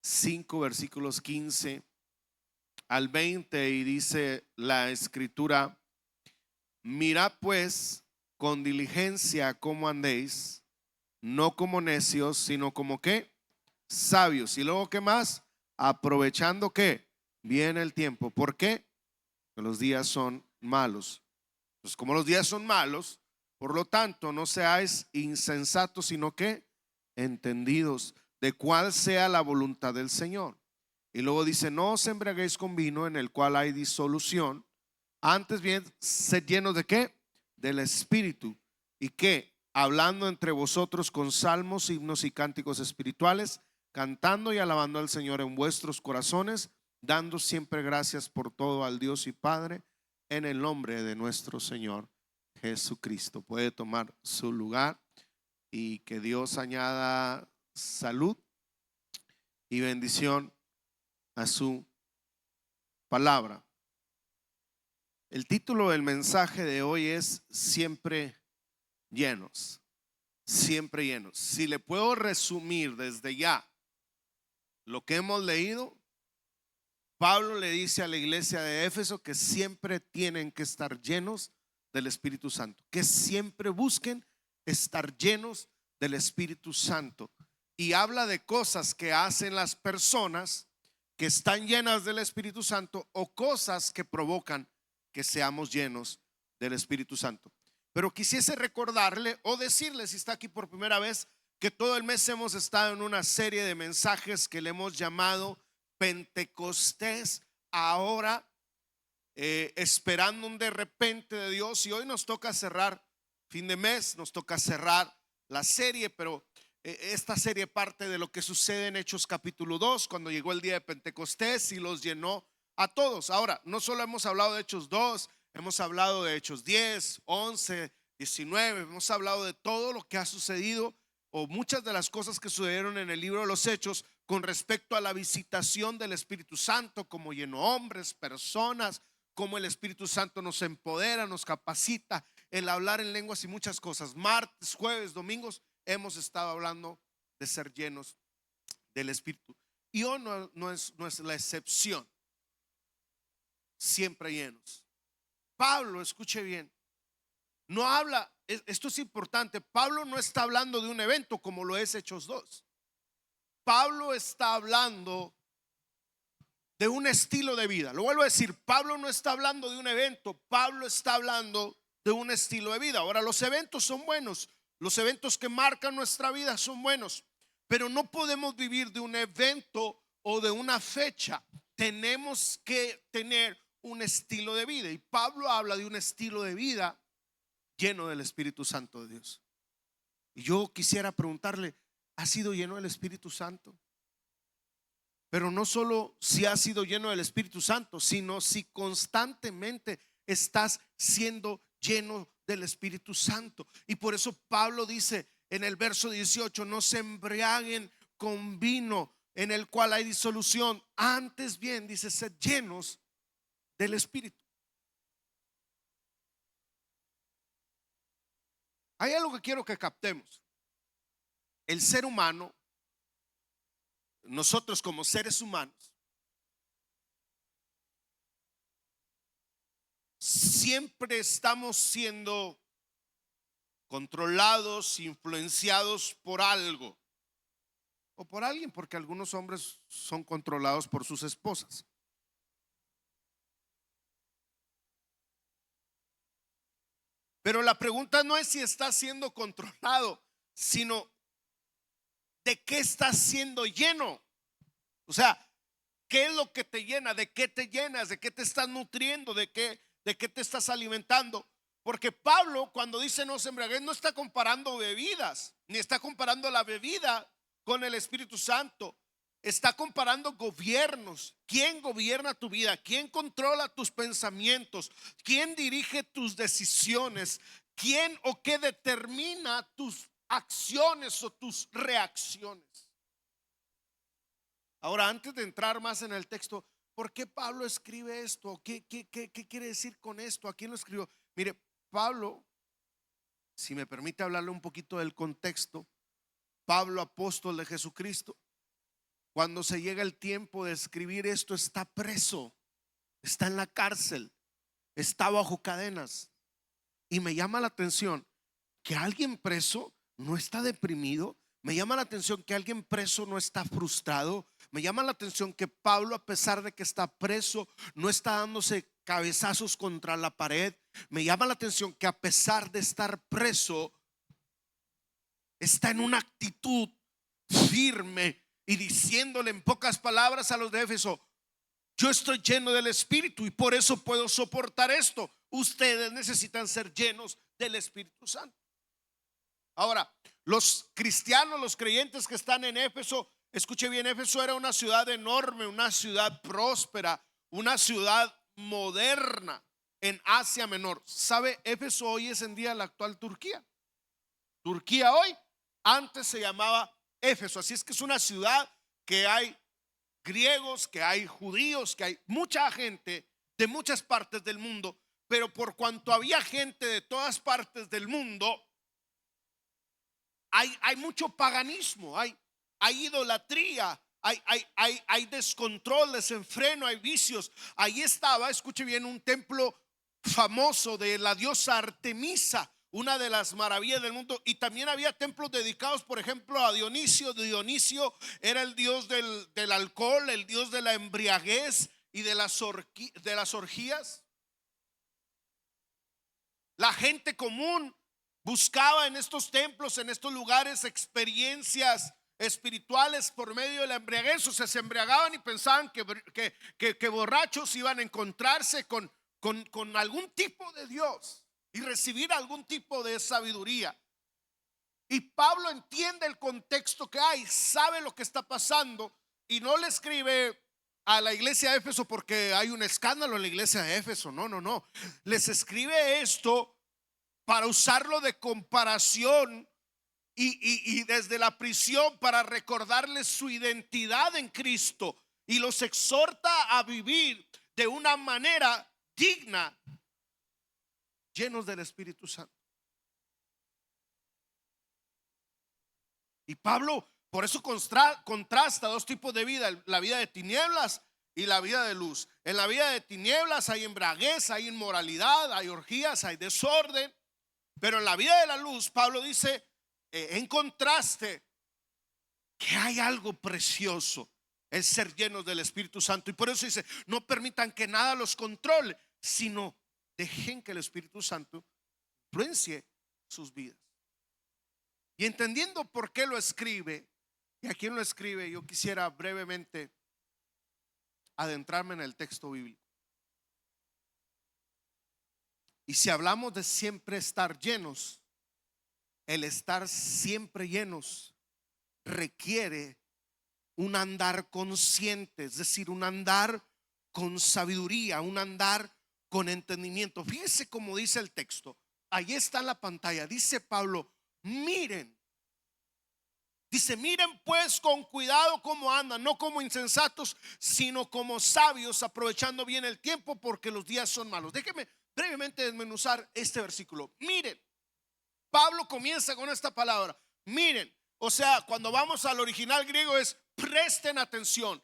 5, versículos 15 al 20, y dice la escritura: mirad pues con diligencia cómo andéis, no como necios, sino como ¿qué? Sabios. Y luego, ¿qué más? Aprovechando que viene el tiempo. ¿Por qué? Que los días son malos. Pues como los días son malos, por lo tanto, no seáis insensatos, sino que entendidos de cuál sea la voluntad del Señor. Y luego dice: no os embriaguéis con vino, en el cual hay disolución, antes bien sed llenos de ¿qué? Del Espíritu. Y que hablando entre vosotros con salmos, himnos y cánticos espirituales, cantando y alabando al Señor en vuestros corazones, dando siempre gracias por todo al Dios y Padre, en el nombre de nuestro Señor Jesucristo. Puede tomar su lugar, y que Dios añada salud y bendición a su palabra. El título del mensaje de hoy es Siempre llenos, siempre llenos. Si le puedo resumir desde ya lo que hemos leído, Pablo le dice a la iglesia de Éfeso que siempre tienen que estar llenos del Espíritu Santo, que siempre busquen estar llenos del Espíritu Santo. Y habla de cosas que hacen las personas que están llenas del Espíritu Santo, o cosas que provocan que seamos llenos del Espíritu Santo. Pero quisiese recordarle o decirle, si está aquí por primera vez, que todo el mes hemos estado en una serie de mensajes que le hemos llamado Pentecostés ahora, esperando un de repente de Dios. Y hoy nos toca cerrar fin de mes, nos toca cerrar la serie, pero esta serie parte de lo que sucede en Hechos capítulo 2, cuando llegó el día de Pentecostés y los llenó a todos. Ahora, no solo hemos hablado de Hechos 2, hemos hablado de Hechos 10, 11, 19, hemos hablado de todo lo que ha sucedido, o muchas de las cosas que sucedieron en el libro de los Hechos con respecto a la visitación del Espíritu Santo, como llenó hombres, personas, cómo el Espíritu Santo nos empodera, nos capacita, el hablar en lenguas y muchas cosas. Martes, jueves, domingos hemos estado hablando de ser llenos del Espíritu, y hoy no es la excepción. Siempre llenos. Pablo, escuche bien, no habla, esto es importante, Pablo no está hablando de un evento como lo es Hechos 2. Pablo está hablando de un estilo de vida. Lo vuelvo a decir, Pablo no está hablando de un evento, Pablo está hablando de un estilo de vida. Ahora, los eventos son buenos, los eventos que marcan nuestra vida son buenos, pero no podemos vivir de un evento o de una fecha. Tenemos que tener un estilo de vida, y Pablo habla de un estilo de vida lleno del Espíritu Santo de Dios. Y yo quisiera preguntarle: ¿ha sido lleno del Espíritu Santo? Pero no solo si has sido lleno del Espíritu Santo, sino si constantemente estás siendo lleno del Espíritu Santo. Y por eso Pablo dice en el verso 18: no se embriaguen con vino, en el cual hay disolución, antes bien, dice, sed llenos del Espíritu. Hay algo que quiero que captemos. El ser humano, nosotros como seres humanos, siempre estamos siendo controlados, influenciados por algo o por alguien, porque algunos hombres son controlados por sus esposas. Pero la pregunta no es si estás siendo controlado, sino de qué estás siendo lleno. O sea, ¿qué es lo que te llena? ¿De qué te llenas? ¿De qué te estás nutriendo? ¿De qué te estás alimentando? Porque Pablo, cuando dice no se embriaguen, no está comparando bebidas, ni está comparando la bebida con el Espíritu Santo. Está comparando gobiernos. ¿Quién gobierna tu vida? ¿Quién controla tus pensamientos? ¿Quién dirige tus decisiones? ¿Quién o qué determina tus acciones o tus reacciones? Ahora, antes de entrar más en el texto, ¿por qué Pablo escribe esto? ¿Qué quiere decir con esto? ¿A quién lo escribió? Mire, Pablo, si me permite hablarle un poquito del contexto, Pablo, apóstol de Jesucristo, cuando se llega el tiempo de escribir esto, está preso, está en la cárcel, está bajo cadenas. Y me llama la atención que alguien preso no está deprimido. Me llama la atención que alguien preso no está frustrado. Me llama la atención que Pablo, a pesar de que está preso, no está dándose cabezazos contra la pared. Me llama la atención que, a pesar de estar preso, está en una actitud firme y diciéndole en pocas palabras a los de Éfeso: yo estoy lleno del Espíritu y por eso puedo soportar esto. Ustedes necesitan ser llenos del Espíritu Santo. Ahora, los cristianos, los creyentes que están en Éfeso, escuche bien, Éfeso era una ciudad enorme, una ciudad próspera, una ciudad moderna en Asia Menor. ¿Sabe? Éfeso hoy es en día la actual Turquía. Turquía hoy, antes se llamaba Éfeso. Así es que es una ciudad que hay griegos, que hay judíos, que hay mucha gente de muchas partes del mundo. Pero por cuanto había gente de todas partes del mundo, hay mucho paganismo, hay idolatría, hay descontrol, desenfreno, hay vicios. Ahí estaba, escuche bien, un templo famoso de la diosa Artemisa, una de las maravillas del mundo. Y también había templos dedicados, por ejemplo, a Dionisio. Dionisio era el dios del alcohol, el dios de la embriaguez y de las orgías. La gente común buscaba en estos templos, en estos lugares, experiencias espirituales por medio de la embriaguez. O sea, se embriagaban y pensaban que borrachos iban a encontrarse con algún tipo de Dios y recibir algún tipo de sabiduría. Y Pablo entiende el contexto que hay, sabe lo que está pasando, y no le escribe a la iglesia de Éfeso porque hay un escándalo en la iglesia de Éfeso. No. Les escribe esto para usarlo de comparación y desde la prisión para recordarles su identidad en Cristo, y los exhorta a vivir de una manera digna, llenos del Espíritu Santo. Y Pablo por eso contrasta dos tipos de vida: la vida de tinieblas y la vida de luz. En la vida de tinieblas hay embriaguez, hay inmoralidad, hay orgías, hay desorden. Pero en la vida de la luz, Pablo dice, en contraste, que hay algo precioso: el ser llenos del Espíritu Santo. Y por eso dice, no permitan que nada los controle, sino dejen que el Espíritu Santo influencie sus vidas. Y entendiendo por qué lo escribe y a quién lo escribe, yo quisiera brevemente adentrarme en el texto bíblico. Y si hablamos de siempre estar llenos, el estar siempre llenos requiere un andar consciente, es decir, un andar con sabiduría, un andar con entendimiento. Fíjese cómo dice el texto, ahí está en la pantalla. Dice Pablo, miren. Dice, miren pues con cuidado cómo andan, no como insensatos, sino como sabios, aprovechando bien el tiempo, porque los días son malos. Déjenme brevemente desmenuzar este versículo. Miren, Pablo comienza con esta palabra, miren. O sea, cuando vamos al original griego es presten atención,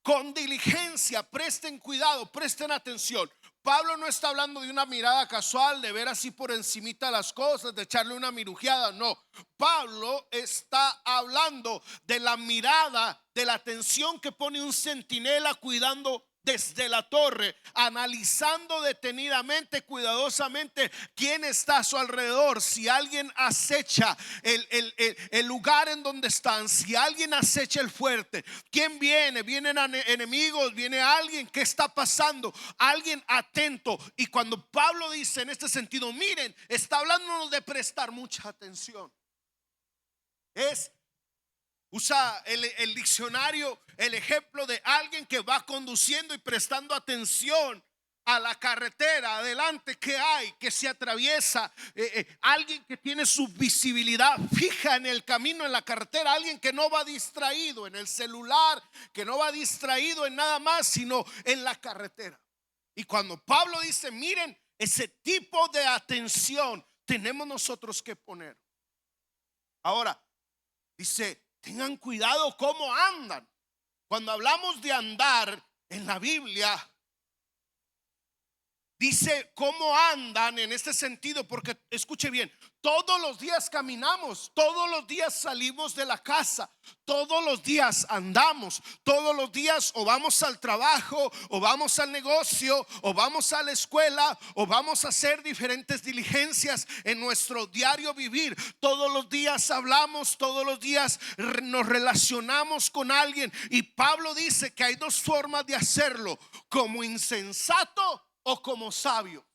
con diligencia, presten cuidado, presten atención. Pablo no está hablando de una mirada casual, de ver así por encimita las cosas, de echarle una mirujeada. No, Pablo está hablando de la mirada, de la atención que pone un centinela cuidando desde la torre, analizando detenidamente, cuidadosamente quién está a su alrededor. Si alguien acecha el lugar en donde están, si alguien acecha el fuerte, quién viene, vienen enemigos, viene alguien, qué está pasando, alguien atento. Y cuando Pablo dice en este sentido, miren, está hablándonos de prestar mucha atención. Usa el diccionario el ejemplo de alguien que va conduciendo y prestando atención a la carretera adelante que hay, que se atraviesa, alguien que tiene su visibilidad fija en el camino, en la carretera, alguien que no va distraído en el celular, que no va distraído en nada más, sino en la carretera. Y cuando Pablo dice, miren, ese tipo de atención tenemos nosotros que poner. Ahora, dice, Tengan cuidado cómo andan. Cuando hablamos de andar en la Biblia, dice cómo andan en este sentido, porque escuche bien, todos los días caminamos, todos los días salimos de la casa, todos los días andamos, todos los días o vamos al trabajo, o vamos al negocio, o vamos a la escuela, o vamos a hacer diferentes diligencias en nuestro diario vivir. Todos los días hablamos, todos los días nos relacionamos con alguien. Y Pablo dice que hay dos formas de hacerlo: como insensato o como sabio.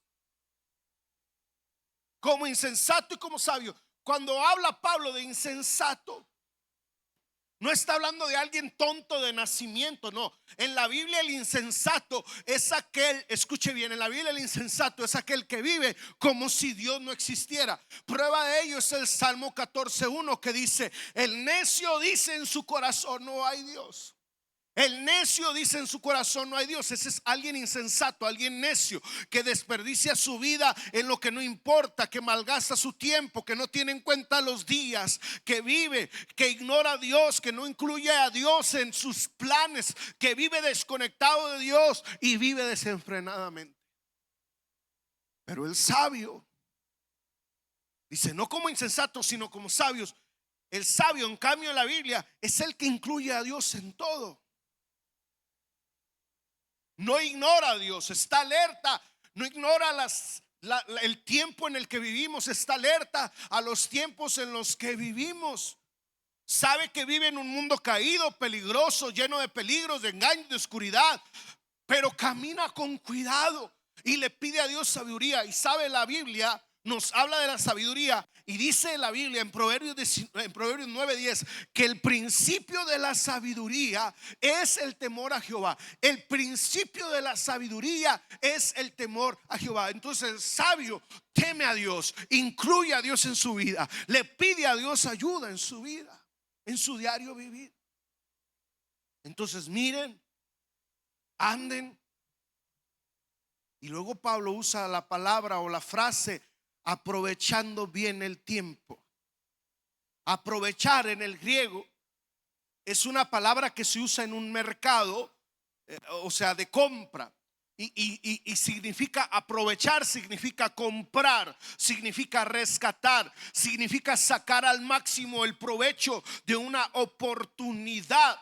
Como insensato y como sabio. Cuando habla Pablo de insensato, no está hablando de alguien tonto de nacimiento, no. En la Biblia el insensato es aquel, escuche bien, en la Biblia el insensato es aquel que vive como si Dios no existiera. Prueba de ello es el Salmo 14:1, que dice: el necio dice en su corazón, no hay Dios. El necio dice en su corazón, no hay Dios. Ese es alguien insensato, alguien necio, que desperdicia su vida en lo que no importa, que malgasta su tiempo, que no tiene en cuenta los días, que vive, que ignora a Dios, que no incluye a Dios en sus planes, que vive desconectado de Dios y vive desenfrenadamente. Pero el sabio dice, no como insensatos, sino como sabios. El sabio, en cambio, en la Biblia es el que incluye a Dios en todo. No ignora a Dios, está alerta, no ignora el tiempo en el que vivimos, está alerta a los tiempos en los que vivimos. Sabe que vive en un mundo caído, peligroso, lleno de peligros, de engaños, de oscuridad, pero camina con cuidado y le pide a Dios sabiduría. Y sabe, la Biblia nos habla de la sabiduría, y dice la Biblia en Proverbios 9:10 que el principio de la sabiduría es el temor a Jehová. El principio de la sabiduría es el temor a Jehová. Entonces el sabio teme a Dios, incluye a Dios en su vida, le pide a Dios ayuda en su vida, en su diario vivir. Entonces miren, anden. Y luego Pablo usa la palabra o la frase aprovechando bien el tiempo. Aprovechar en el griego es una palabra que se usa en un mercado, o sea, de compra. Y significa aprovechar, significa comprar, significa rescatar, significa sacar al máximo el provecho de una oportunidad.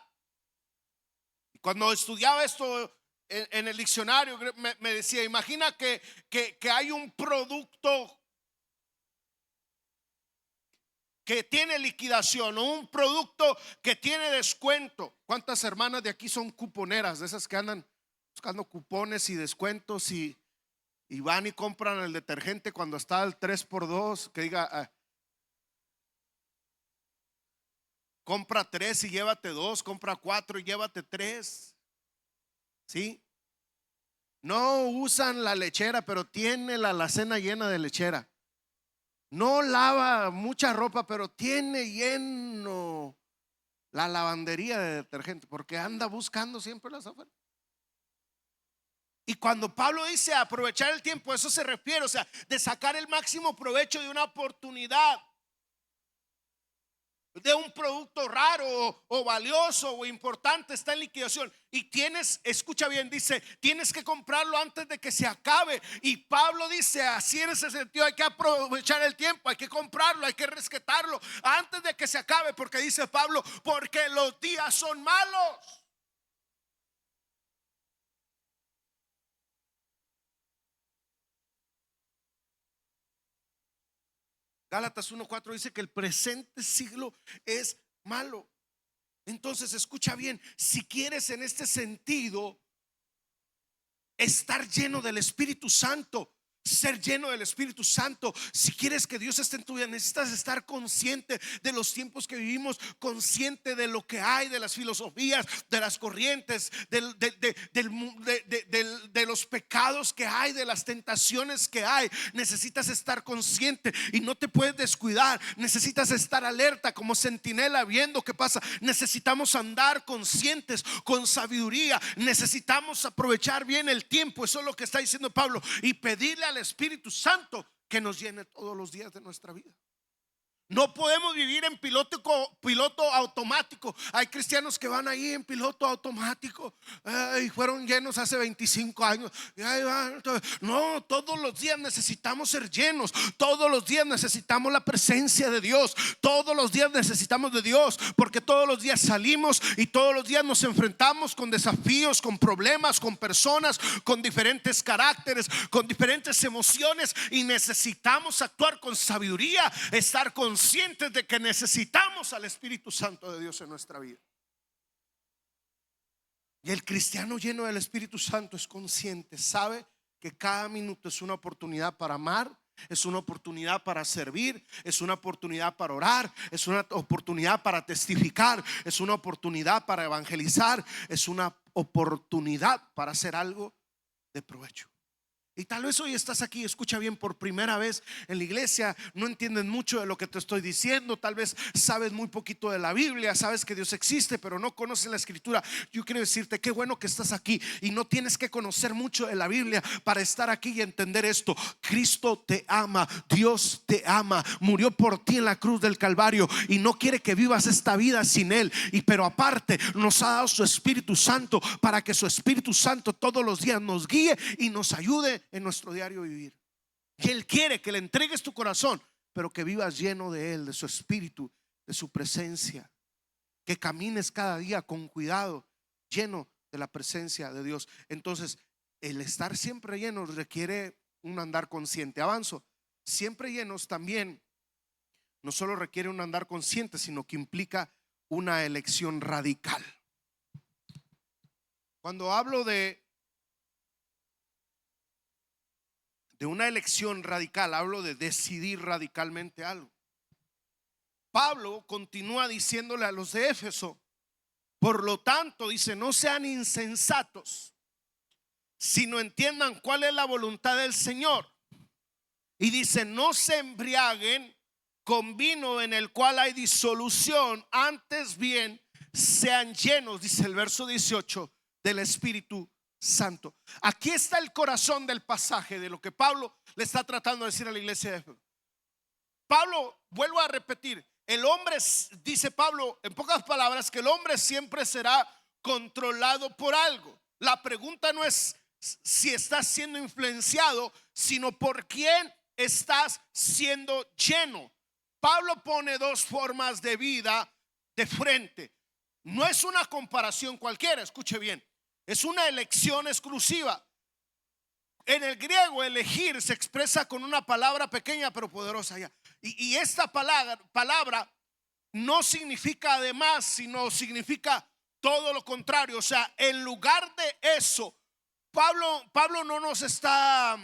Cuando estudiaba esto en el diccionario, me decía, imagina que hay un producto que tiene liquidación o un producto que tiene descuento. ¿Cuántas hermanas de aquí son cuponeras, de esas que andan buscando cupones y descuentos y van y compran el detergente cuando está al 3x2, que diga compra 3 y llévate 2, compra 4 y llévate 3? ¿Sí? No usan la lechera, pero tiene la alacena llena de lechera. No lava mucha ropa, pero tiene lleno la lavandería de detergente, porque anda buscando siempre las ofertas. Y cuando Pablo dice aprovechar el tiempo, eso se refiere, o sea, de sacar el máximo provecho de una oportunidad, de un producto raro o valioso o importante, está en liquidación y tienes, escucha bien, dice, tienes que comprarlo antes de que se acabe. Y Pablo dice, así en ese sentido, hay que aprovechar el tiempo, hay que comprarlo, hay que rescatarlo antes de que se acabe, porque dice Pablo, porque los días son malos. Gálatas 1:4 dice que el presente siglo es malo. Entonces escucha bien, si quieres en este sentido estar lleno del Espíritu Santo, ser lleno del Espíritu Santo, si quieres que Dios esté en tu vida, necesitas estar consciente de los tiempos que vivimos, consciente de lo que hay, de las filosofías, de las corrientes, de los pecados que hay, de las tentaciones que hay. Necesitas estar consciente y no te puedes descuidar. Necesitas estar alerta como centinela viendo qué pasa. Necesitamos andar conscientes, con sabiduría. Necesitamos aprovechar bien el tiempo. Eso es lo que está diciendo Pablo, y pedirle al Espíritu Santo que nos llene todos los días de nuestra vida. No podemos vivir en piloto automático. Hay cristianos que van ahí en piloto automático y fueron llenos hace 25 años. No, todos los días necesitamos ser llenos. Todos los días necesitamos la presencia de Dios. Todos los días necesitamos de Dios, porque todos los días salimos y todos los días nos enfrentamos con desafíos, con problemas, con personas, con diferentes caracteres, con diferentes emociones, y necesitamos actuar con sabiduría, estar conscientes de que necesitamos al Espíritu Santo de Dios en nuestra vida. Y el cristiano lleno del Espíritu Santo es consciente, sabe que cada minuto es una oportunidad para amar, es una oportunidad para servir, es una oportunidad para orar, es una oportunidad para testificar, es una oportunidad para evangelizar, es una oportunidad para hacer algo de provecho. Y tal vez hoy estás aquí, escucha bien, por primera vez en la iglesia, no entiendes mucho de lo que te estoy diciendo, tal vez sabes muy poquito de la Biblia, sabes que Dios existe, pero no conoces la escritura. Yo quiero decirte, qué bueno que estás aquí y no tienes que conocer mucho de la Biblia para estar aquí y entender esto. Cristo te ama, Dios te ama, murió por ti en la cruz del Calvario y no quiere que vivas esta vida sin Él. Pero aparte nos ha dado su Espíritu Santo para que su Espíritu Santo todos los días nos guíe y nos ayude en nuestro diario vivir. Y Él quiere que le entregues tu corazón, pero que vivas lleno de Él, de su Espíritu, de su presencia, que camines cada día con cuidado, lleno de la presencia de Dios. Entonces, el estar siempre lleno requiere un andar consciente. Avanzo. Siempre llenos también no solo requiere un andar consciente, sino que implica una elección radical. Cuando hablo de una elección radical, hablo de decidir radicalmente algo. Pablo continúa diciéndole a los de Éfeso, por lo tanto, dice, no sean insensatos, sino entiendan cuál es la voluntad del Señor. Y dice, no se embriaguen con vino en el cual hay disolución, antes bien sean llenos, dice el verso 18, del Espíritu Santo. Aquí está el corazón del pasaje, de lo que Pablo le está tratando de decir a la iglesia de Éfeso. Pablo, vuelvo a repetir, el hombre, dice Pablo en pocas palabras, que el hombre siempre será controlado por algo. La pregunta no es si estás siendo influenciado, sino por quién estás siendo lleno. Pablo pone dos formas de vida de frente. No es una comparación cualquiera, escuche bien. Es una elección exclusiva. En el griego, elegir se expresa con una palabra pequeña pero poderosa ya. Y esta palabra no significa además, sino significa todo lo contrario. O sea, en lugar de eso, Pablo no nos está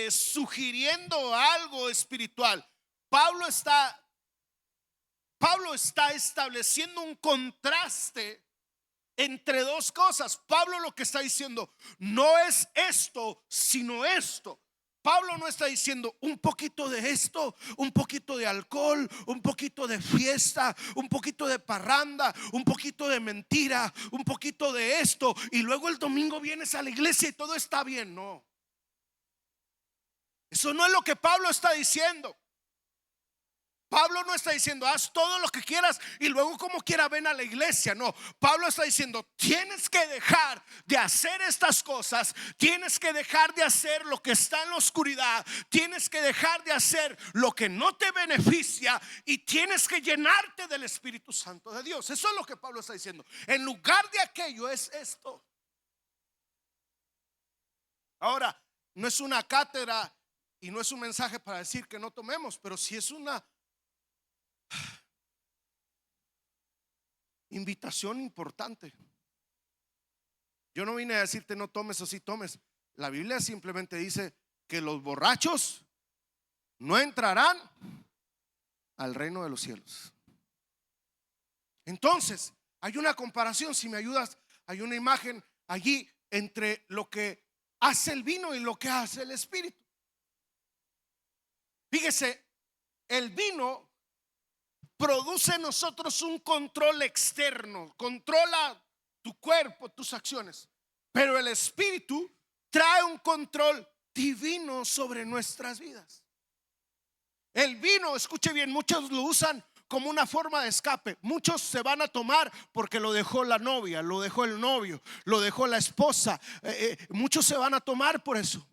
sugiriendo algo espiritual. Pablo está estableciendo un contraste entre dos cosas. Pablo lo que está diciendo no es esto, sino esto. Pablo no está diciendo un poquito de esto, un poquito de alcohol, un poquito de fiesta, un poquito de parranda, un poquito de mentira, un poquito de esto, y luego el domingo vienes a la iglesia y todo está bien. No, eso no es lo que Pablo está diciendo. Pablo no está diciendo haz todo lo que quieras y luego como quiera ven a la iglesia. No, Pablo está diciendo tienes que dejar de hacer estas cosas, tienes que dejar de hacer lo que está en la oscuridad, tienes que dejar de hacer lo que no te beneficia y tienes que llenarte del Espíritu Santo de Dios. Eso es lo que Pablo está diciendo. En lugar de aquello es esto. Ahora, no es una cátedra y no es un mensaje para decir que no tomemos, pero sí es una invitación importante. Yo no vine a decirte no tomes o sí tomes. La Biblia simplemente dice que los borrachos no entrarán al reino de los cielos. Entonces, hay una comparación, si me ayudas, hay una imagen allí entre lo que hace el vino y lo que hace el Espíritu. Fíjese, el vino produce en nosotros un control externo, controla tu cuerpo, tus acciones, pero el Espíritu trae un control divino sobre nuestras vidas. El vino, escuche bien, muchos lo usan como una forma de escape. Muchos se van a tomar porque lo dejó la novia, lo dejó el novio, lo dejó la esposa. Muchos se van a tomar por eso.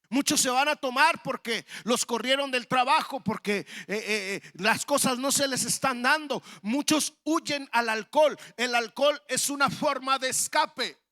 Muchos se van a tomar porque los corrieron del trabajo, porque las cosas no se les están dando. Muchos huyen al alcohol. El alcohol es una forma de escape.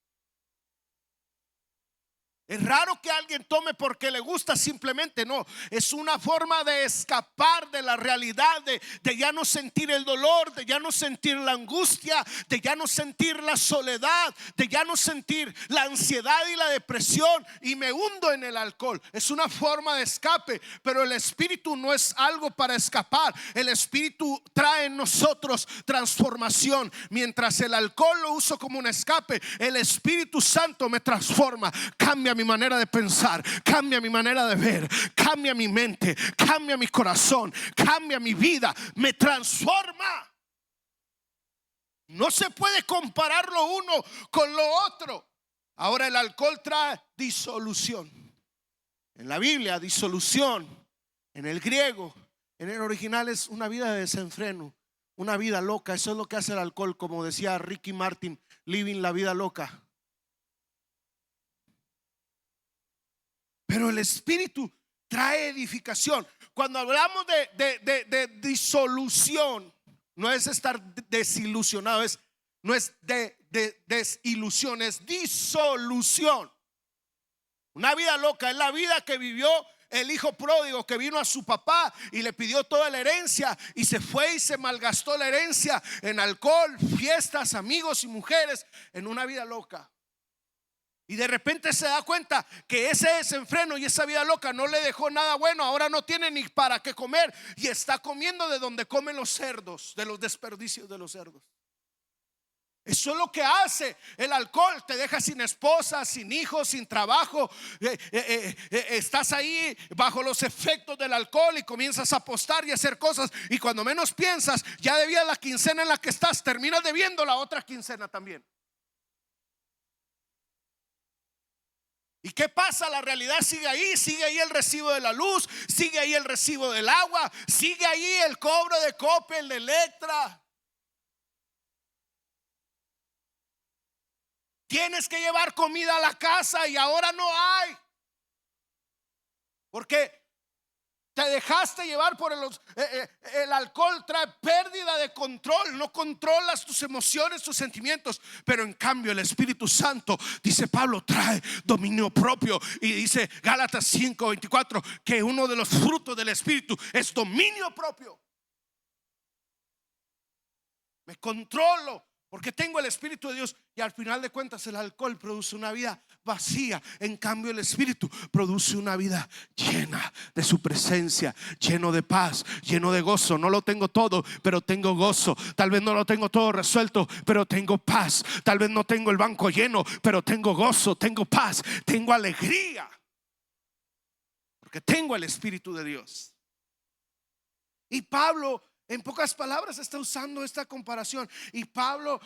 Es raro que alguien tome porque le gusta, simplemente no. Es una forma de escapar de la realidad, de ya no sentir el dolor, de ya no sentir la angustia, de ya no sentir la soledad, de ya no sentir la ansiedad y la depresión, y me hundo en el alcohol. Es una forma de escape, pero el espíritu no es algo para escapar. El espíritu trae en nosotros transformación. Mientras el alcohol lo uso como un escape, el Espíritu Santo me transforma, cambia mi manera de pensar, cambia mi manera de ver, cambia mi mente, cambia mi corazón, cambia mi vida, me transforma. No se puede comparar lo uno con lo otro. Ahora, el alcohol trae disolución. En la Biblia, disolución, en el griego, en el original, es una vida de desenfreno, una vida loca. Eso es lo que hace el alcohol, como decía Ricky Martin, living la vida loca. Pero el espíritu trae edificación. Cuando hablamos de disolución, no es estar desilusionado, no es de desilusión, es disolución. Una vida loca es la vida que vivió el hijo pródigo, que vino a su papá y le pidió toda la herencia y se fue y se malgastó la herencia en alcohol, fiestas, amigos y mujeres, en una vida loca. Y de repente se da cuenta que ese desenfreno y esa vida loca no le dejó nada bueno. Ahora no tiene ni para qué comer y está comiendo de donde comen los cerdos, de los desperdicios de los cerdos. Eso es lo que hace el alcohol. Te deja sin esposa, sin hijos, sin trabajo. Estás ahí bajo los efectos del alcohol y comienzas a apostar y a hacer cosas, y cuando menos piensas, ya debías la quincena en la que estás, terminas debiendo la otra quincena también. ¿Y qué pasa? La realidad sigue ahí el recibo de la luz, sigue ahí el recibo del agua, sigue ahí el cobro de Coppel, de Electra. Tienes que llevar comida a la casa y ahora no hay, porque te dejaste llevar por el alcohol. Trae pérdida de control, no controlas tus emociones, tus sentimientos. Pero en cambio el Espíritu Santo, dice Pablo, trae dominio propio. Y dice Gálatas 5:24 que uno de los frutos del Espíritu es dominio propio. Me controlo porque tengo el Espíritu de Dios. Y al final de cuentas el alcohol produce una vida vacía. En cambio el Espíritu produce una vida llena de su presencia, lleno de paz, lleno de gozo. No lo tengo todo, pero tengo gozo. Tal vez no lo tengo todo resuelto, pero tengo paz. Tal vez no tengo el banco lleno, pero tengo gozo, tengo paz, tengo alegría, porque tengo el Espíritu de Dios. Y Pablo, en pocas palabras, está usando esta comparación. Y Pablo,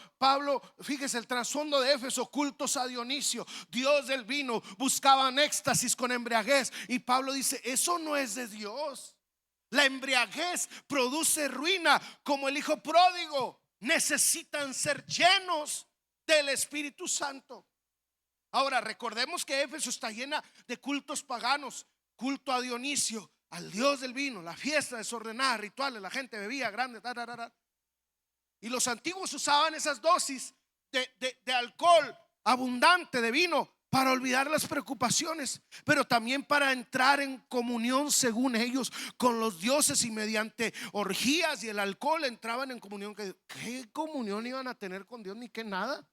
fíjese el trasfondo de Éfeso: cultos a Dionisio, dios del vino, buscaban éxtasis con embriaguez. Y Pablo dice: eso no es de Dios. La embriaguez produce ruina, como el hijo pródigo. Necesitan ser llenos del Espíritu Santo. Ahora recordemos que Éfeso está llena de cultos paganos. Culto a Dionisio, al dios del vino, la fiesta desordenada, rituales, la gente bebía grande, y los antiguos usaban esas dosis de alcohol abundante, de vino, para olvidar las preocupaciones, pero también para entrar en comunión, según ellos, con los dioses. Y mediante orgías y el alcohol entraban en comunión. ¿Qué comunión iban a tener con Dios? Ni que nada.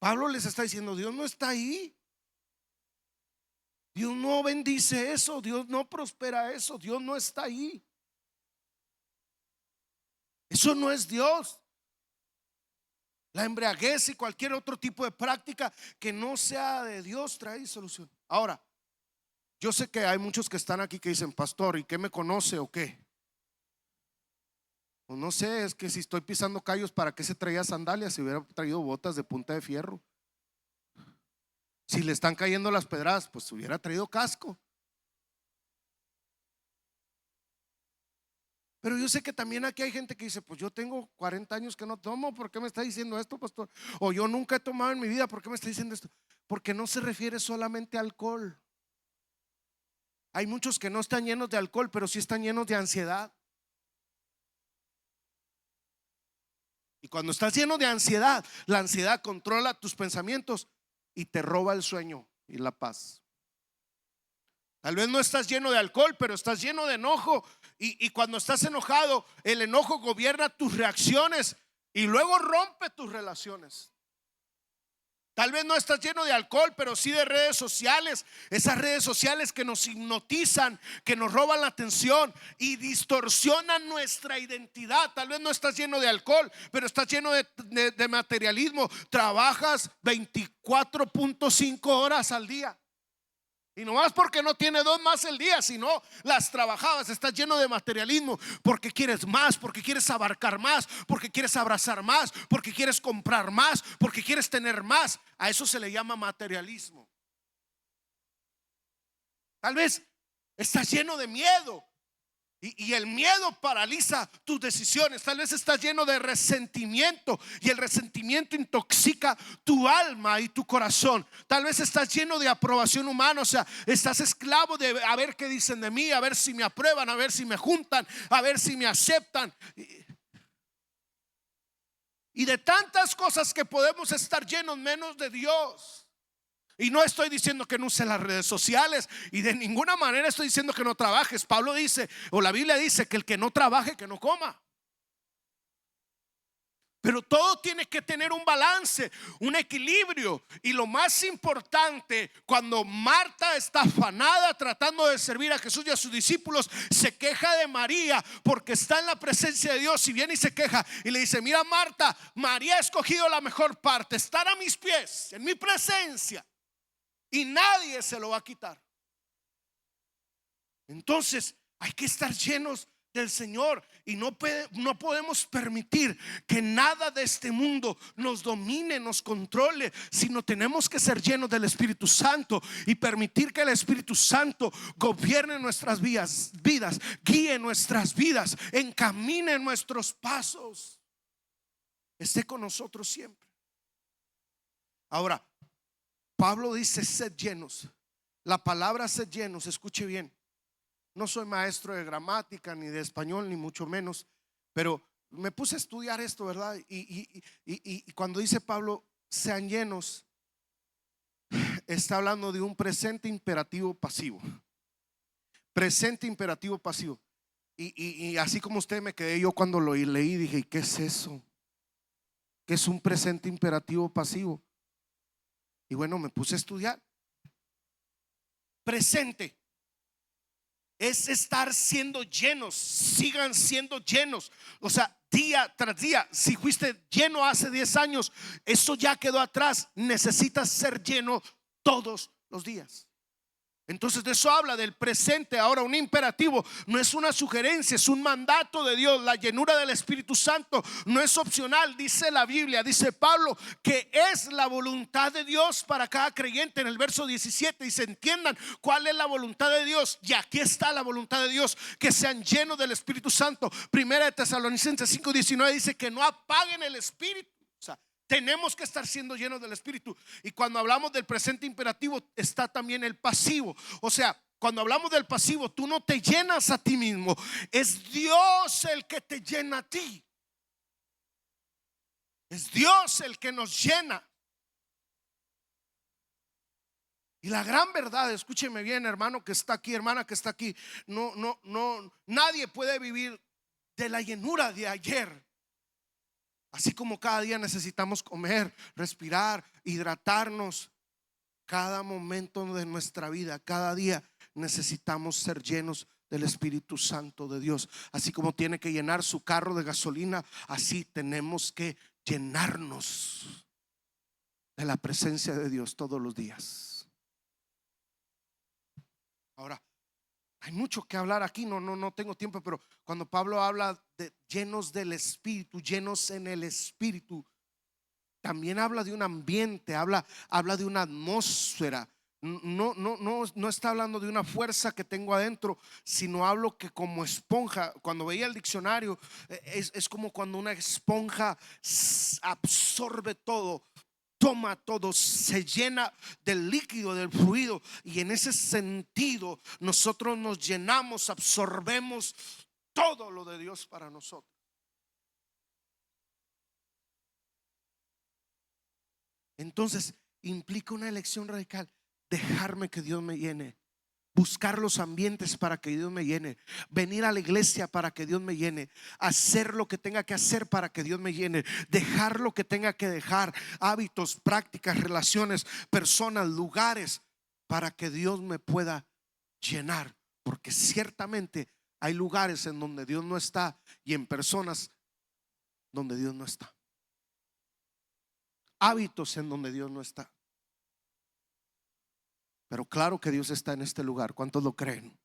Pablo les está diciendo: Dios no está ahí. Dios no bendice eso, Dios no prospera eso, Dios no está ahí. Eso no es Dios. La embriaguez y cualquier otro tipo de práctica que no sea de Dios trae disolución. Ahora, yo sé que hay muchos que están aquí que dicen: pastor, ¿y qué me conoce o qué? Pues no sé, es que si estoy pisando callos, ¿para qué se traía sandalias? Si hubiera traído botas de punta de fierro. Si le están cayendo las pedradas, pues hubiera traído casco. Pero yo sé que también aquí hay gente que dice, pues yo tengo 40 años que no tomo, ¿por qué me está diciendo esto, pastor? O yo nunca he tomado en mi vida, ¿por qué me está diciendo esto? Porque no se refiere solamente a alcohol. Hay muchos que no están llenos de alcohol, pero sí están llenos de ansiedad. Y cuando estás lleno de ansiedad, la ansiedad controla tus pensamientos y te roba el sueño y la paz. Tal vez no estás lleno de alcohol, pero estás lleno de enojo. Y cuando estás enojado, el enojo gobierna tus reacciones y luego rompe tus relaciones. Tal vez no estás lleno de alcohol, pero sí de redes sociales. Esas redes sociales que nos hipnotizan, que nos roban la atención y distorsionan nuestra identidad. Tal vez no estás lleno de alcohol, pero estás lleno de materialismo. Trabajas 24.5 horas al día. Y no más porque no tiene 2 más el día, sino las trabajabas. Estás lleno de materialismo porque quieres más, porque quieres abarcar más, porque quieres abrazar más, porque quieres comprar más, porque quieres tener más. A eso se le llama materialismo. Tal vez estás lleno de miedo y el miedo paraliza tus decisiones. Tal vez estás lleno de resentimiento y el resentimiento intoxica tu alma y tu corazón. Tal vez estás lleno de aprobación humana, o sea, estás esclavo de a ver qué dicen de mí, a ver si me aprueban, a ver si me juntan, a ver si me aceptan. Y de tantas cosas que podemos estar llenos menos de Dios. Y no estoy diciendo que no use las redes sociales, y de ninguna manera estoy diciendo que no trabajes. Pablo dice, o la Biblia dice, que el que no trabaje, que no coma. Pero todo tiene que tener un balance, un equilibrio. Y lo más importante, cuando Marta está afanada tratando de servir a Jesús y a sus discípulos, se queja de María porque está en la presencia de Dios. Y viene y se queja y le dice, mira Marta, María ha escogido la mejor parte, estar a mis pies, en mi presencia, y nadie se lo va a quitar. Entonces hay que estar llenos del Señor y no podemos permitir que nada de este mundo nos domine, nos controle, sino tenemos que ser llenos del Espíritu Santo y permitir que el Espíritu Santo gobierne nuestras vidas, guíe nuestras vidas, encamine nuestros pasos, esté con nosotros siempre. Ahora, Pablo dice sed llenos. La palabra sed llenos, escuche bien. No soy maestro de gramática ni de español, ni mucho menos, pero me puse a estudiar esto, ¿verdad? Y cuando dice Pablo sean llenos, está hablando de un presente imperativo pasivo. Presente imperativo pasivo. Y así como usted, me quedé yo cuando lo leí, dije, ¿qué es eso? ¿Qué es un presente imperativo pasivo? Y bueno, me puse a estudiar. Presente es estar siendo llenos, sigan siendo llenos. O sea, día tras día. Si fuiste lleno hace 10 años, eso ya quedó atrás. Necesitas ser lleno todos los días. Entonces de eso habla del presente. Ahora, un imperativo no es una sugerencia, es un mandato de Dios. La llenura del Espíritu Santo no es opcional. Dice la Biblia, dice Pablo, que es la voluntad de Dios para cada creyente. En el verso 17 dice, entiendan cuál es la voluntad de Dios. Y aquí está la voluntad de Dios, que sean llenos del Espíritu Santo. Primera de Tesalonicenses 5:19 dice que no apaguen el Espíritu. O sea, tenemos que estar siendo llenos del Espíritu. Y cuando hablamos del presente imperativo, está también el pasivo. O sea, cuando hablamos del pasivo, tú no te llenas a ti mismo, es Dios el que te llena a ti. Es Dios el que nos llena. Y la gran verdad, escúcheme bien, hermano que está aquí, hermana que está aquí, nadie puede vivir de la llenura de ayer. Así como cada día necesitamos comer, respirar, hidratarnos, cada momento de nuestra vida, cada día necesitamos ser llenos del Espíritu Santo de Dios. Así como tiene que llenar su carro de gasolina, así tenemos que llenarnos de la presencia de Dios todos los días. Ahora, hay mucho que hablar aquí, no tengo tiempo, pero cuando Pablo habla de llenos del Espíritu, llenos en el Espíritu, también habla de un ambiente, habla de una atmósfera. no está hablando de una fuerza que tengo adentro, sino hablo que como esponja. Cuando veía el diccionario, es como cuando una esponja absorbe todo, toma todo, se llena del líquido, del fluido. Y en ese sentido nosotros nos llenamos, absorbemos todo lo de Dios para nosotros. Entonces implica una elección radical: dejarme que Dios me llene, buscar los ambientes para que Dios me llene, venir a la iglesia para que Dios me llene, hacer lo que tenga que hacer para que Dios me llene, dejar lo que tenga que dejar, hábitos, prácticas, relaciones, personas, lugares, para que Dios me pueda llenar. Porque ciertamente hay lugares en donde Dios no está y en personas donde Dios no está, hábitos en donde Dios no está. Pero claro que Dios está en este lugar. ¿Cuántos lo creen?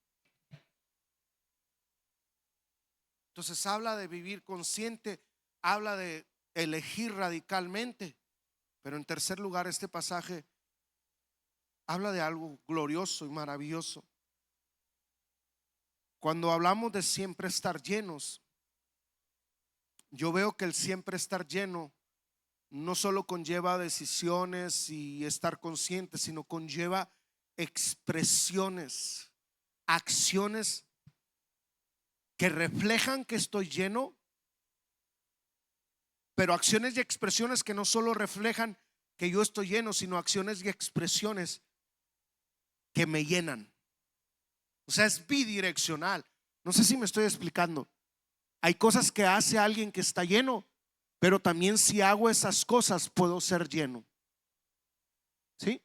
Entonces habla de vivir consciente, habla de elegir radicalmente. Pero en tercer lugar, este pasaje habla de algo glorioso y maravilloso. Cuando hablamos de siempre estar llenos, yo veo que el siempre estar lleno no solo conlleva decisiones y estar consciente, sino conlleva expresiones, acciones que reflejan que estoy lleno, pero acciones y expresiones que no solo reflejan que yo estoy lleno, sino acciones y expresiones que me llenan. O sea, es bidireccional. No sé si me estoy explicando. Hay cosas que hace alguien que está lleno, pero también si hago esas cosas puedo ser lleno. ¿Sí?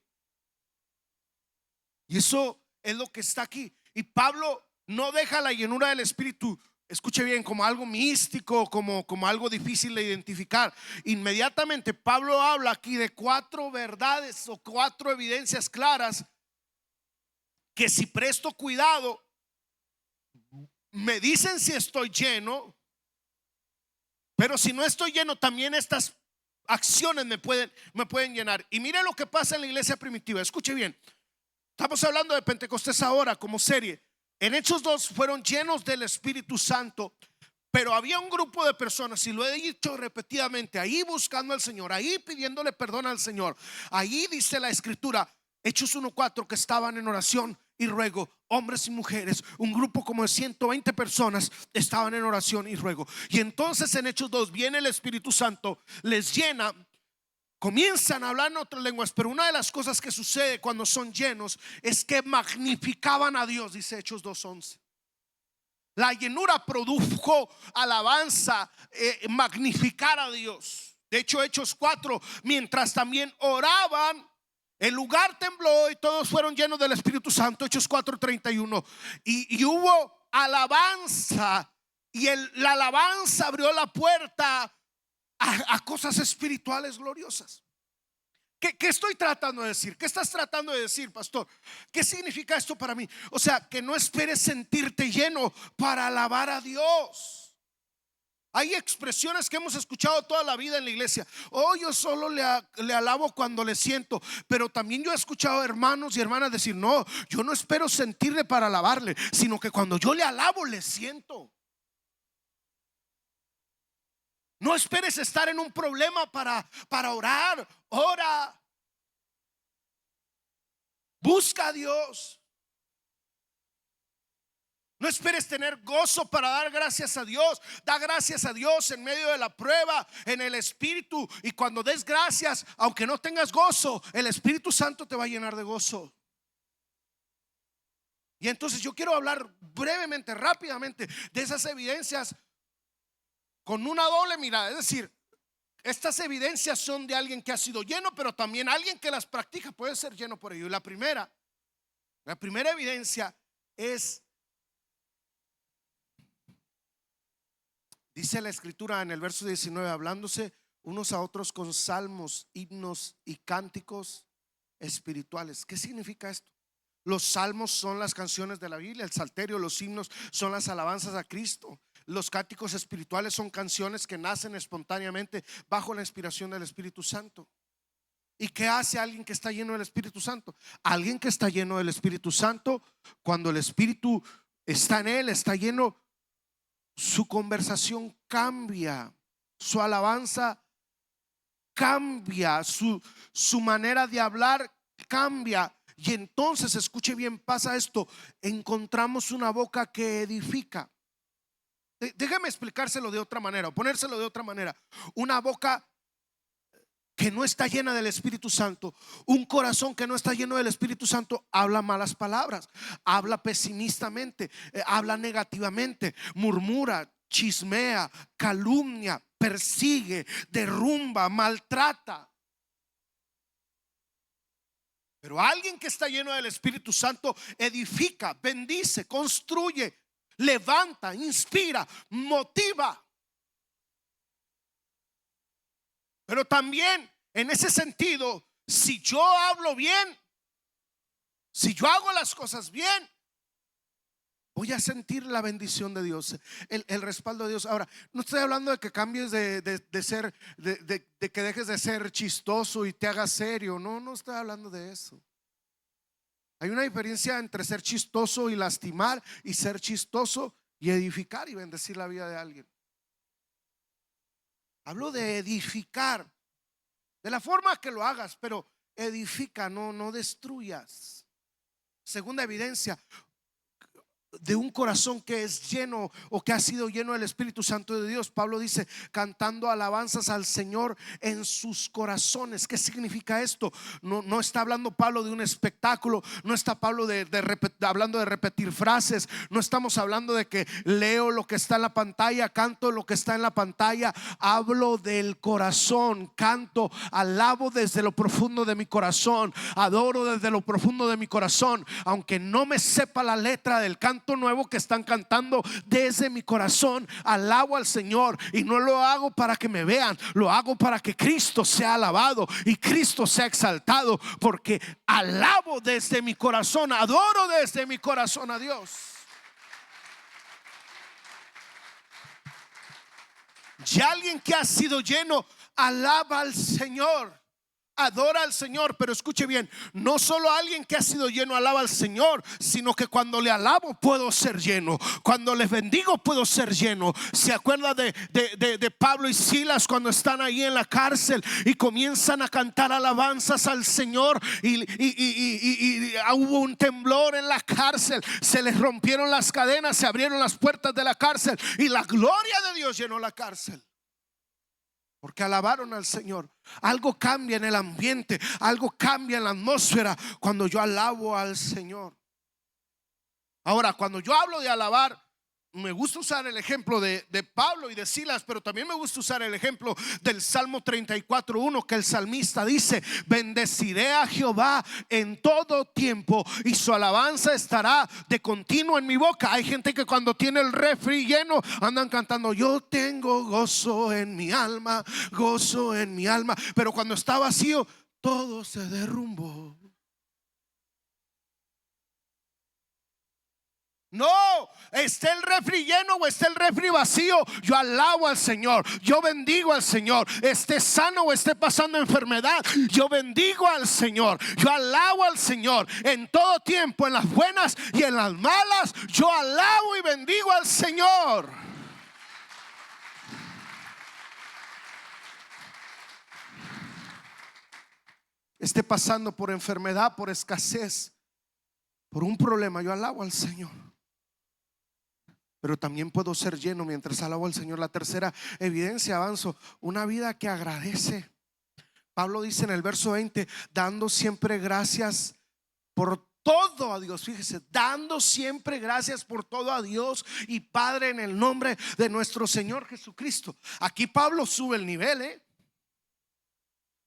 Y eso es lo que está aquí. Y Pablo no deja la llenura del Espíritu, escuche bien, como algo místico, como algo difícil de identificar. Inmediatamente Pablo habla aquí de 4 verdades o 4 evidencias claras que si presto cuidado me dicen si estoy lleno, pero si no estoy lleno también estas acciones me pueden llenar. Y mire lo que pasa en la iglesia primitiva, escuche bien. Estamos hablando de Pentecostés ahora como serie. En Hechos 2 fueron llenos del Espíritu Santo, pero había un grupo de personas, y lo he dicho repetidamente, ahí buscando al Señor, ahí pidiéndole perdón al Señor. Ahí dice la Escritura, Hechos 1:4, que estaban en oración y ruego, hombres y mujeres, un grupo como de 120 personas estaban en oración y ruego. Y entonces en Hechos 2 viene el Espíritu Santo, les llena, comienzan a hablar en otras lenguas. Pero una de las cosas que sucede cuando son llenos es que magnificaban a Dios, dice Hechos 2:11. La llenura produjo alabanza, magnificar a Dios. De hecho, Hechos 4, mientras también oraban, el lugar tembló y todos fueron llenos del Espíritu Santo. Hechos 4:31. Y hubo alabanza, y la alabanza abrió la puerta a cosas espirituales gloriosas. ¿Qué estoy tratando de decir? ¿Qué estás tratando de decir, pastor? ¿Qué significa esto para mí? O sea, que no esperes sentirte lleno para alabar a Dios. Hay expresiones que hemos escuchado toda la vida en la iglesia. Oh, yo solo le alabo cuando le siento. Pero también yo he escuchado hermanos y hermanas decir, no, yo no espero sentirle para alabarle, sino que cuando yo le alabo le siento. No esperes estar en un problema para orar. Ora, busca a Dios. No esperes tener gozo para dar gracias a Dios. Da gracias a Dios en medio de la prueba, en el Espíritu. Y cuando des gracias, aunque no tengas gozo, el Espíritu Santo te va a llenar de gozo. Y entonces yo quiero hablar brevemente, rápidamente, de esas evidencias con una doble mirada. Es decir, estas evidencias son de alguien que ha sido lleno, pero también alguien que las practica puede ser lleno por ello. Y la primera evidencia es, dice la Escritura en el verso 19, hablándose unos a otros con salmos, himnos y cánticos espirituales. ¿Qué significa esto? Los salmos son las canciones de la Biblia, el salterio, los himnos son las alabanzas a Cristo. Los cánticos espirituales son canciones que nacen espontáneamente bajo la inspiración del Espíritu Santo. ¿Y qué hace alguien que está lleno del Espíritu Santo? Alguien que está lleno del Espíritu Santo, cuando el Espíritu está en él, está lleno, su conversación cambia, su alabanza cambia, su manera de hablar cambia. Y entonces, escuche bien, pasa esto: encontramos una boca que edifica. Déjeme explicárselo de otra manera, o ponérselo de otra manera. Una boca que no está llena del Espíritu Santo, un corazón que no está lleno del Espíritu Santo, habla malas palabras, habla pesimistamente, habla negativamente, murmura, chismea, calumnia, persigue, derrumba, maltrata. Pero alguien que está lleno del Espíritu Santo edifica, bendice, construye, levanta, inspira, motiva. Pero también en ese sentido, si yo hablo bien, si yo hago las cosas bien, voy a sentir la bendición de Dios, el respaldo de Dios. Ahora, no estoy hablando de que cambies de ser, de que dejes de ser chistoso y te hagas serio. No estoy hablando de eso. Hay una diferencia entre ser chistoso y lastimar, y ser chistoso y edificar y bendecir la vida de alguien. Hablo de edificar, de la forma que lo hagas, pero edifica, no destruyas. Segunda evidencia de un corazón que es lleno, o que ha sido lleno del Espíritu Santo de Dios. Pablo dice: cantando alabanzas al Señor en sus corazones. ¿Qué significa esto? No está hablando Pablo de un espectáculo, no está Pablo hablando de repetir frases, no estamos hablando de que leo lo que está en la pantalla, canto lo que está en la pantalla. Hablo del corazón, canto, alabo desde lo profundo de mi corazón, adoro desde lo profundo de mi corazón, aunque no me sepa la letra del canto nuevo que están cantando. Desde mi corazón alabo al Señor, y no lo hago para que me vean, lo hago para que Cristo sea alabado y Cristo sea exaltado, porque alabo desde mi corazón, adoro desde mi corazón a Dios. Y alguien que ha sido lleno alaba al Señor, adora al Señor. Pero escuche bien, no solo alguien que ha sido lleno alaba al Señor, sino que cuando le alabo puedo ser lleno, cuando les bendigo puedo ser lleno. ¿Se acuerda de Pablo y Silas cuando están ahí en la cárcel y comienzan a cantar alabanzas al Señor? Y hubo un temblor en la cárcel, se les rompieron las cadenas, se abrieron las puertas de la cárcel y la gloria de Dios llenó la cárcel, porque alabaron al Señor. Algo cambia en el ambiente, algo cambia en la atmósfera cuando yo alabo al Señor. Ahora, cuando yo hablo de alabar, me gusta usar el ejemplo de Pablo y de Silas, pero también me gusta usar el ejemplo del Salmo 34:1, que el salmista dice: bendeciré a Jehová en todo tiempo, y su alabanza estará de continuo en mi boca. Hay gente que cuando tiene el refri lleno andan cantando: yo tengo gozo en mi alma, gozo en mi alma. Pero cuando está vacío, todo se derrumbó. No, esté el refri lleno o esté el refri vacío, yo alabo al Señor, yo bendigo al Señor. Esté sano o esté pasando enfermedad, yo bendigo al Señor, yo alabo al Señor. En todo tiempo, en las buenas y en las malas, yo alabo y bendigo al Señor. Esté pasando por enfermedad, por escasez, por un problema, yo alabo al Señor. Pero también puedo ser lleno mientras alabo al Señor. La tercera evidencia, avanzo, una vida que agradece. Pablo dice en el verso 20: dando siempre gracias por todo a Dios. Fíjese, dando siempre gracias por todo a Dios y Padre en el nombre de nuestro Señor Jesucristo. Aquí Pablo sube el nivel,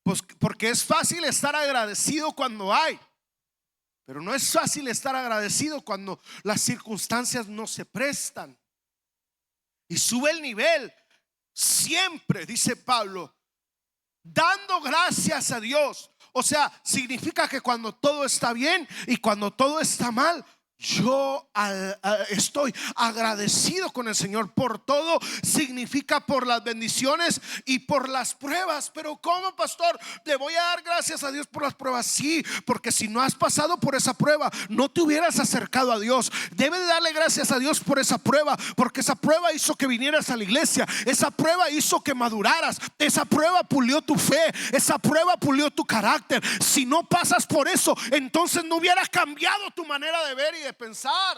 pues porque es fácil estar agradecido cuando hay, pero no es fácil estar agradecido cuando las circunstancias no se prestan. Y sube el nivel siempre, dice Pablo, dando gracias a Dios. O sea, significa que cuando todo está bien y cuando todo está mal, yo estoy agradecido con el Señor por todo, significa por las bendiciones y por las pruebas. Pero ¿cómo, pastor? Le voy a dar gracias a Dios por las pruebas. Sí, porque si no has pasado por esa prueba, no te hubieras acercado a Dios. Debe de darle gracias a Dios por esa prueba, porque esa prueba hizo que vinieras a la iglesia, esa prueba hizo que maduraras, esa prueba pulió tu fe, esa prueba pulió tu carácter. Si no pasas por eso, entonces no hubieras cambiado tu manera de ver y de pensar.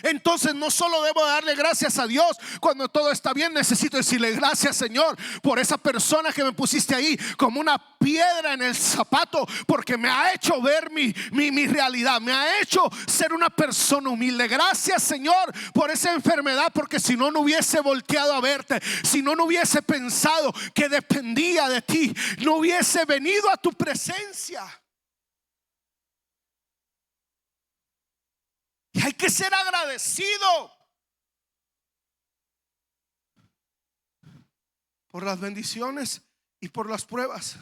Entonces no solo debo darle gracias a Dios cuando todo está bien, necesito decirle gracias, Señor, por esa persona que me pusiste ahí como una piedra en el zapato, porque me ha hecho ver mi realidad, me ha hecho ser una persona humilde. Gracias, Señor, por esa enfermedad, porque si no, no hubiese volteado a verte, si no, no hubiese pensado que dependía de ti, no hubiese venido a tu presencia. Y hay que ser agradecido por las bendiciones y por las pruebas.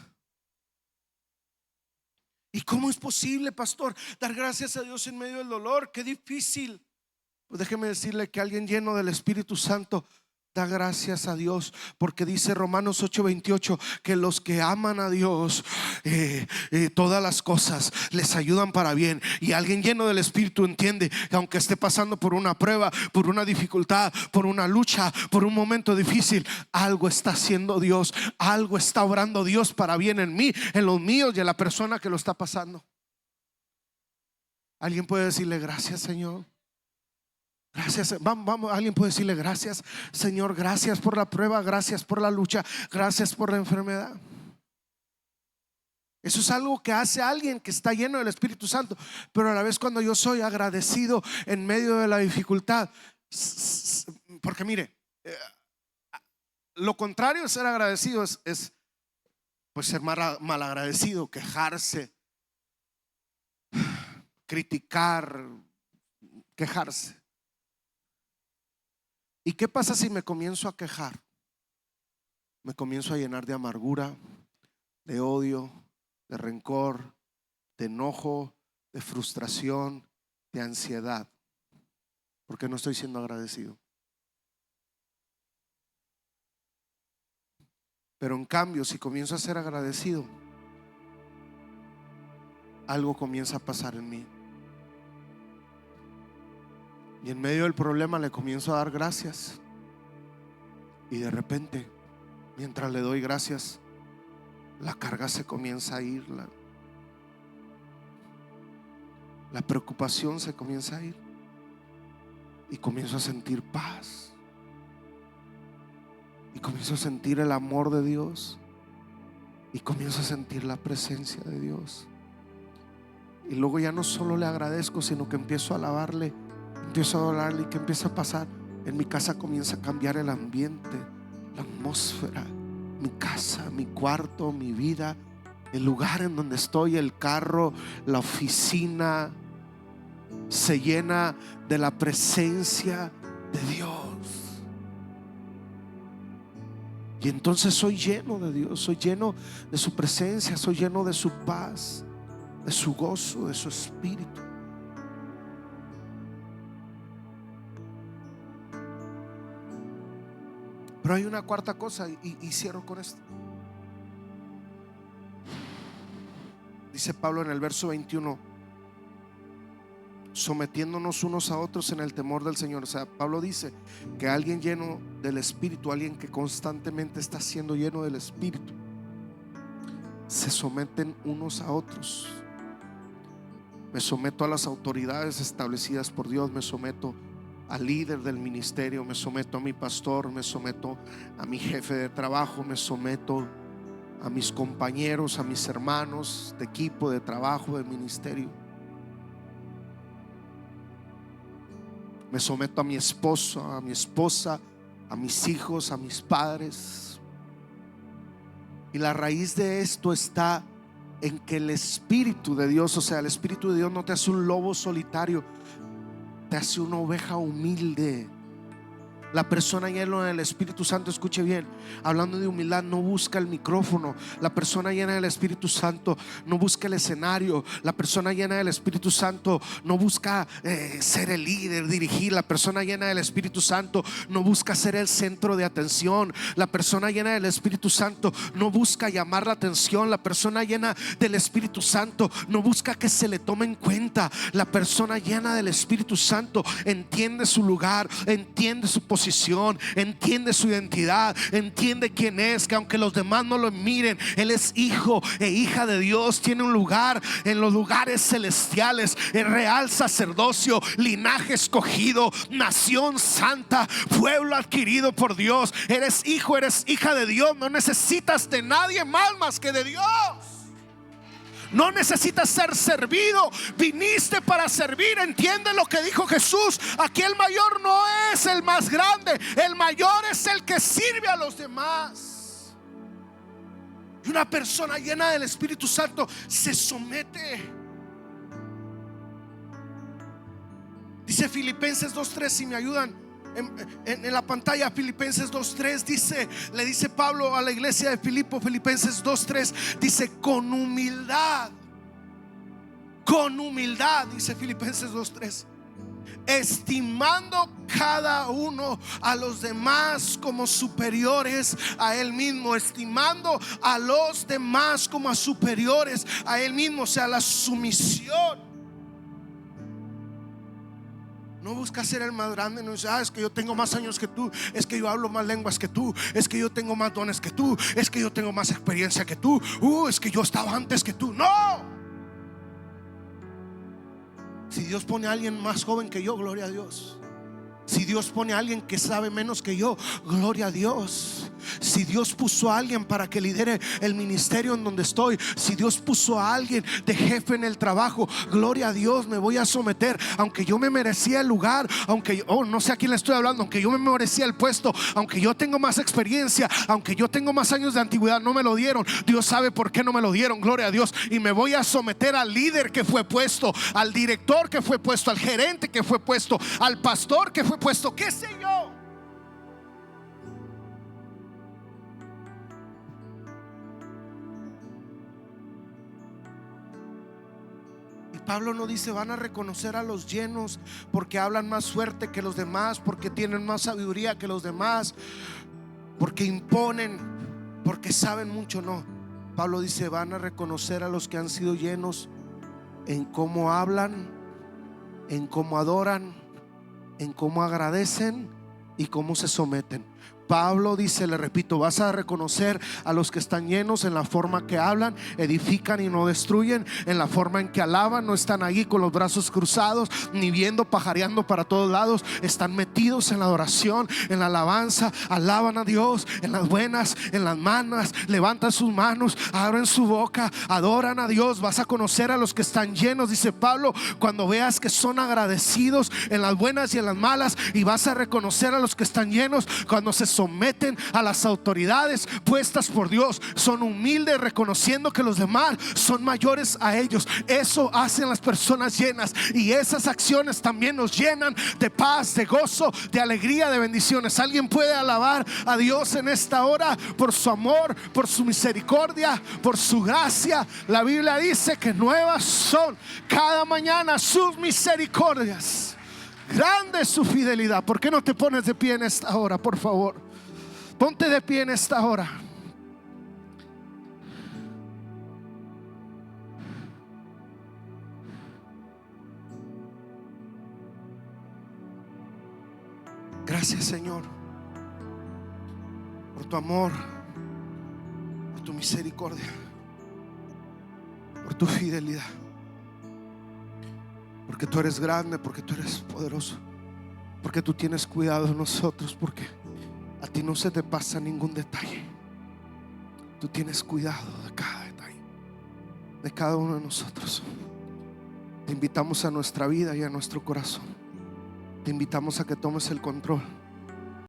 ¿Y cómo es posible, pastor, dar gracias a Dios en medio del dolor? Qué difícil. Pues déjeme decirle que alguien lleno del Espíritu Santo da gracias a Dios, porque dice Romanos 8:28 que los que aman a Dios, todas las cosas les ayudan para bien. Y alguien lleno del Espíritu entiende que aunque esté pasando por una prueba, por una dificultad, por una lucha, por un momento difícil, algo está haciendo Dios, algo está obrando Dios para bien en mí, en los míos y en la persona que lo está pasando. Alguien puede decirle gracias, Señor. Gracias, vamos, alguien puede decirle gracias, Señor, gracias por la prueba, gracias por la lucha, gracias por la enfermedad. Eso es algo que hace alguien que está lleno del Espíritu Santo. Pero a la vez, cuando yo soy agradecido en medio de la dificultad, porque mire, lo contrario de ser agradecido es pues ser mal agradecido, quejarse, criticar, quejarse. ¿Y qué pasa si me comienzo a quejar? Me comienzo a llenar de amargura, de odio, de rencor, de enojo, de frustración, de ansiedad, porque no estoy siendo agradecido. Pero en cambio, si comienzo a ser agradecido, algo comienza a pasar en mí. Y en medio del problema le comienzo a dar gracias. Y de repente, mientras le doy gracias, la carga se comienza a ir, la preocupación se comienza a ir. Y comienzo a sentir paz. Y comienzo a sentir el amor de Dios. Y comienzo a sentir la presencia de Dios. Y luego ya no solo le agradezco, sino que empiezo a alabarle, empiezo a adorarle. ¿Y qué empieza a pasar? En mi casa comienza a cambiar el ambiente, la atmósfera, mi casa, mi cuarto, mi vida, el lugar en donde estoy, el carro, la oficina, se llena de la presencia de Dios. Y entonces soy lleno de Dios, soy lleno de su presencia, soy lleno de su paz, de su gozo, de su espíritu. Pero hay una cuarta cosa y cierro con esto. Dice Pablo en el verso 21, sometiéndonos unos a otros en el temor del Señor. O sea, Pablo dice que alguien lleno del Espíritu, alguien que constantemente está siendo lleno del Espíritu, se someten unos a otros. Me someto a las autoridades establecidas por Dios, me someto al líder del ministerio, me someto a mi pastor, me someto a mi jefe de trabajo, me someto a mis compañeros, a mis hermanos de equipo, de trabajo, de ministerio. Me someto a mi esposo, a mi esposa, a mis hijos, a mis padres. Y la raíz de esto está en que el Espíritu de Dios, o sea, el Espíritu de Dios no te hace un lobo solitario, te hace una oveja humilde. La persona llena del Espíritu Santo, escuche bien, hablando de humildad, no busca el micrófono. La persona llena del Espíritu Santo no busca el escenario. La persona llena del Espíritu Santo no busca ser el líder, dirigir. La persona llena del Espíritu Santo no busca ser el centro de atención. La persona llena del Espíritu Santo no busca llamar la atención. La persona llena del Espíritu Santo no busca que se le tome en cuenta. La persona llena del Espíritu Santo entiende su lugar, entiende su posición, entiende su identidad, entiende quién es, que aunque los demás no lo miren, él es hijo e hija de Dios, tiene un lugar en los lugares celestiales, el real sacerdocio, linaje escogido, nación santa, pueblo adquirido por Dios. Eres hijo, eres hija de Dios, no necesitas de nadie más que de Dios. No necesitas ser servido, viniste para servir. Entiende lo que dijo Jesús: aquí el mayor no es el más grande, el mayor es el que sirve a los demás. Y una persona llena del Espíritu Santo se somete. Dice Filipenses 2:3, si me ayudan en la pantalla, Filipenses 2:3 dice, le dice Pablo a la iglesia de Filipo, Filipenses 2:3 dice: con humildad, dice Filipenses 2:3, estimando cada uno a los demás como superiores a él mismo, estimando a los demás como a superiores a él mismo, o sea, la sumisión. No busca ser el más grande, no dice: es que yo tengo más años que tú, es que yo hablo más lenguas que tú, es que yo tengo más dones que tú, es que yo tengo más experiencia que tú, es que yo estaba antes que tú. No. Si Dios pone a alguien más joven que yo, gloria a Dios. Si Dios pone a alguien que sabe menos que yo, gloria a Dios. Si Dios puso a alguien para que lidere el ministerio en donde estoy, si Dios puso a alguien de jefe en el trabajo, gloria a Dios, me voy a someter. Aunque yo me merecía el lugar, aunque no sé a quién le estoy hablando, aunque yo me merecía el puesto, aunque yo tengo más experiencia, aunque yo tengo más años de antigüedad, no me lo dieron. Dios sabe por qué no me lo dieron, gloria a Dios. Y me voy a someter al líder que fue puesto, al director que fue puesto, al gerente que fue puesto, al pastor que fue puesto, qué sé yo. Y Pablo no dice: van a reconocer a los llenos porque hablan más fuerte que los demás, porque tienen más sabiduría que los demás, porque imponen, porque saben mucho. No, Pablo dice: van a reconocer a los que han sido llenos en cómo hablan, en cómo adoran, en cómo agradecen y cómo se someten. Pablo dice, le repito, vas a reconocer a los que están llenos en la forma que hablan, edifican y no destruyen, en la forma en que alaban, no están ahí con los brazos cruzados ni viendo, pajareando para todos lados, están metidos en la adoración, en la alabanza, alaban a Dios en las buenas, en las malas, levantan sus manos, abren su boca, adoran a Dios. Vas a conocer a los que están llenos, dice Pablo, cuando veas que son agradecidos en las buenas y en las malas, y vas a reconocer a los que están llenos cuando se someten a las autoridades puestas por Dios, son humildes reconociendo que los demás son mayores a ellos. Eso hacen las personas llenas, y esas acciones también nos llenan de paz, de gozo, de alegría, de bendiciones. Alguien puede alabar a Dios en esta hora por su amor, por su misericordia, por su gracia. La Biblia dice que nuevas son cada mañana sus misericordias, grande es su fidelidad. ¿Por qué no te pones de pie en esta hora, por favor? Ponte de pie en esta hora. Gracias, Señor, por tu amor, por tu misericordia, por tu fidelidad, porque tú eres grande, porque tú eres poderoso, porque tú tienes cuidado de nosotros, porque a ti no se te pasa ningún detalle. Tú tienes cuidado de cada detalle, de cada uno de nosotros. Te invitamos a nuestra vida y a nuestro corazón. Te invitamos a que tomes el control.